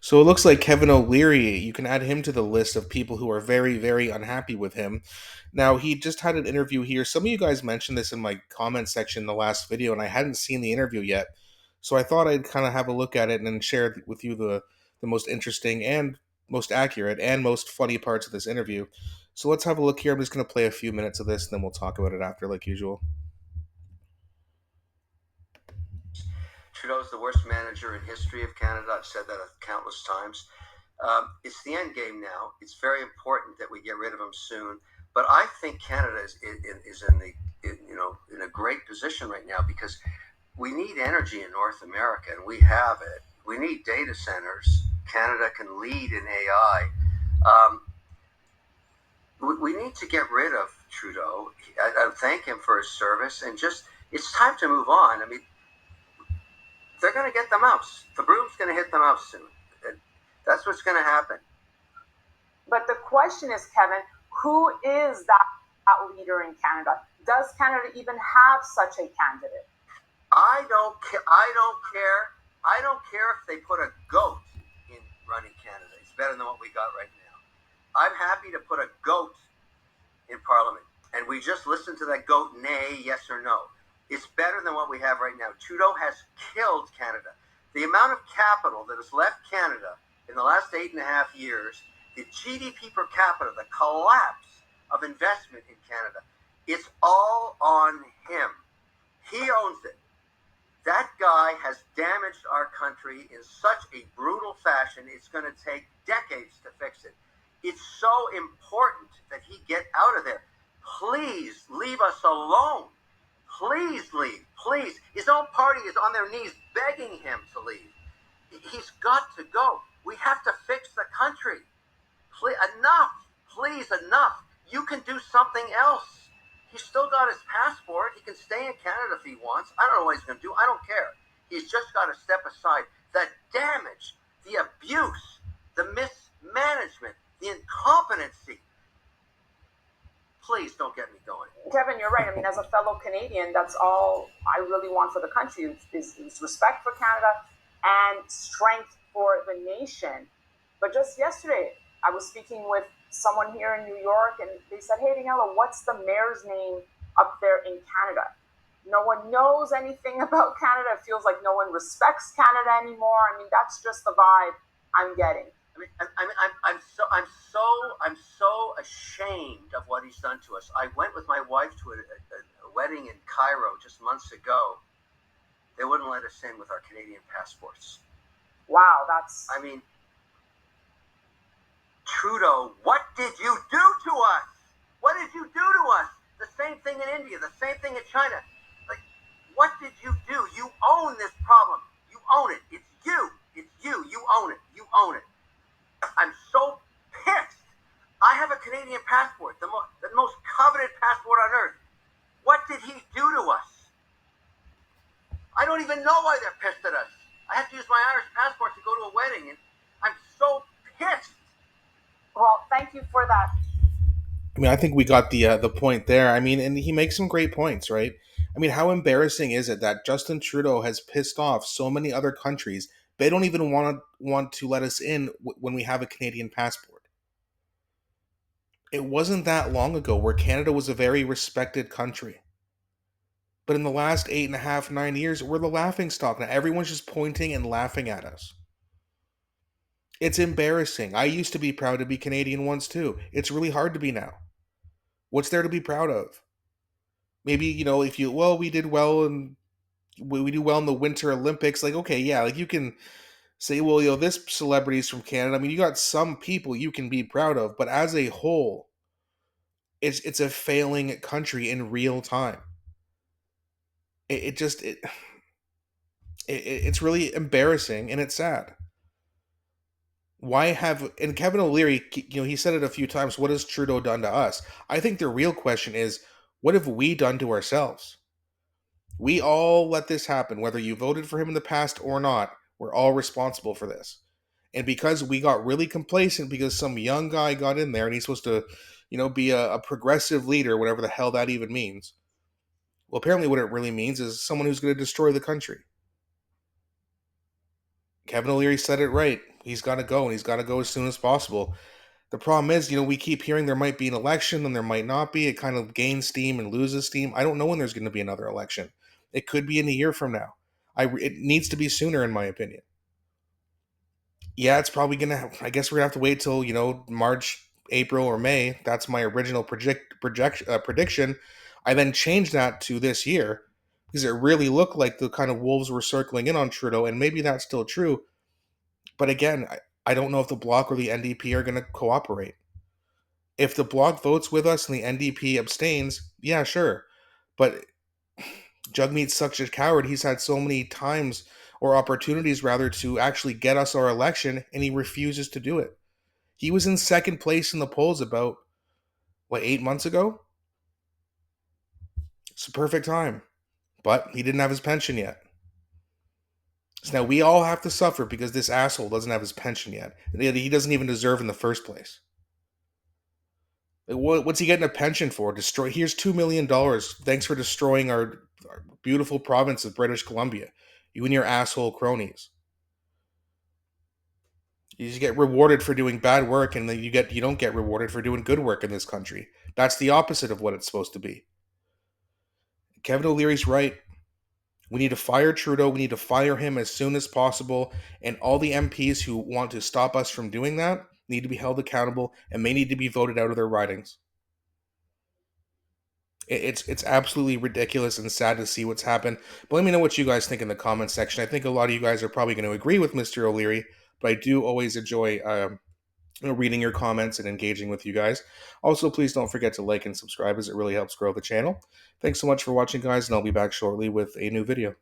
So it looks like Kevin O'Leary, you can add him to the list of people who are very, very unhappy with him. Now, he just had an interview here. Some of you guys mentioned this in my comment section in the last video, and I hadn't seen the interview yet. So I thought I'd kind of have a look at it and then share with you the most interesting and most accurate and most funny parts of this interview. So let's have a look here. I'm just going to play a few minutes of this, and then we'll talk about it after, like usual. Trudeau's the worst manager in history of Canada. I've said that countless times. It's the end game now. It's very important that we get rid of him soon. But I think Canada is in a great position right now because we need energy in North America, and we have it. We need data centers. Canada can lead in AI. We need to get rid of Trudeau. I thank him for his service, and just it's time to move on. I mean, they're going to get the mouse. The broom's going to hit the mouse soon. That's what's going to happen. But the question is, Kevin, who is that leader in Canada? Does Canada even have such a candidate? I don't care. I don't care if they put a goat in running Canada. It's better than what we got right now. I'm happy to put a goat in Parliament, and we just listen to that goat nay, yes or no. It's better than what we have right now. Trudeau has killed Canada. The amount of capital that has left Canada in the last 8.5 years, the GDP per capita, the collapse of investment in Canada, it's all on him. He owns it. That guy has damaged our country in such a brutal fashion, it's going to take decades to fix it. It's so important that he get out of there. Please leave us alone. Please leave. Please. His own party is on their knees begging him to leave. He's got to go. We have to fix the country. Please, enough. Please, enough. You can do something else. He's still got his passport. He can stay in Canada if he wants. I don't know what he's going to do. I don't care. He's just got to step aside. The damage, the abuse, the mismanagement, the incompetency. Please don't get me going. Kevin, you're right. I mean, as a fellow Canadian, that's all I really want for the country is respect for Canada and strength for the nation. But just yesterday, I was speaking with someone here in New York, and they said, hey, Daniela, what's the mayor's name up there in Canada? No one knows anything about Canada. It feels like no one respects Canada anymore. I mean, that's just the vibe I'm getting. I'm so ashamed of what he's done to us. I went with my wife to a wedding in Cairo just months ago. They wouldn't let us in with our Canadian passports. Wow, that's... I mean, Trudeau, what did you do to us? What did you do to us? The same thing in India, the same thing in China. Like, what did you do? You own this problem. You own it. It's you. It's you. You own it. You own it. I'm so pissed. I have a Canadian passport, the most coveted passport on earth. What did he do to us? I don't even know why they're pissed at us. I have to use my Irish passport to go to a wedding, and I'm so pissed. Well, thank you for that. I mean, I think we got the point there. I mean, and he makes some great points, right? I mean, how embarrassing is it that Justin Trudeau has pissed off so many other countries? They don't even want to let us in when we have a Canadian passport. It wasn't that long ago where Canada was a very respected country. But in the last 8.5, 9 years, we're the laughing stock. Now everyone's just pointing and laughing at us. It's embarrassing. I used to be proud to be Canadian once too. It's really hard to be now. What's there to be proud of? Maybe, if we did well and we do well in the Winter Olympics, like, okay, yeah, like you can say, well, this celebrity's from Canada. I mean, you got some people you can be proud of, but as a whole, it's a failing country in real time. It's really embarrassing and it's sad. And Kevin O'Leary, he said it a few times, what has Trudeau done to us? I think the real question is, what have we done to ourselves? We all let this happen, whether you voted for him in the past or not. We're all responsible for this. And because we got really complacent because some young guy got in there and he's supposed to, be a progressive leader, whatever the hell that even means. Well, apparently what it really means is someone who's going to destroy the country. Kevin O'Leary said it right. He's got to go, and he's got to go as soon as possible. The problem is, we keep hearing there might be an election, and there might not be. It kind of gains steam and loses steam. I don't know when there's going to be another election. It could be in a year from now. It needs to be sooner, in my opinion. Yeah, it's probably gonna. I guess we're gonna have to wait till March, April, or May. That's my original prediction. I then changed that to this year because it really looked like the kind of wolves were circling in on Trudeau, and maybe that's still true. But again, I don't know if the Bloc or the NDP are going to cooperate. If the Bloc votes with us and the NDP abstains, yeah, sure. But Jagmeet's such a coward. He's had so many times or opportunities rather to actually get us our election, and he refuses to do it. He was in second place in the polls about 8 months ago. It's a perfect time, but he didn't have his pension yet. So now we all have to suffer because this asshole doesn't have his pension yet. He doesn't even deserve in the first place. What's he getting a pension for? Here's $2 million. Thanks for destroying our beautiful province of British Columbia. You and your asshole cronies. You just get rewarded for doing bad work, and then you don't get rewarded for doing good work in this country. That's the opposite of what it's supposed to be. Kevin O'Leary's right. We need to fire Trudeau. We need to fire him as soon as possible. And all the MPs who want to stop us from doing that need to be held accountable and may need to be voted out of their ridings. It's absolutely ridiculous and sad to see what's happened. But let me know what you guys think in the comments section. I think a lot of you guys are probably going to agree with Mr. O'Leary, but I do always enjoy reading your comments and engaging with you guys. Also, please don't forget to like and subscribe as it really helps grow the channel. Thanks so much for watching, guys, and I'll be back shortly with a new video.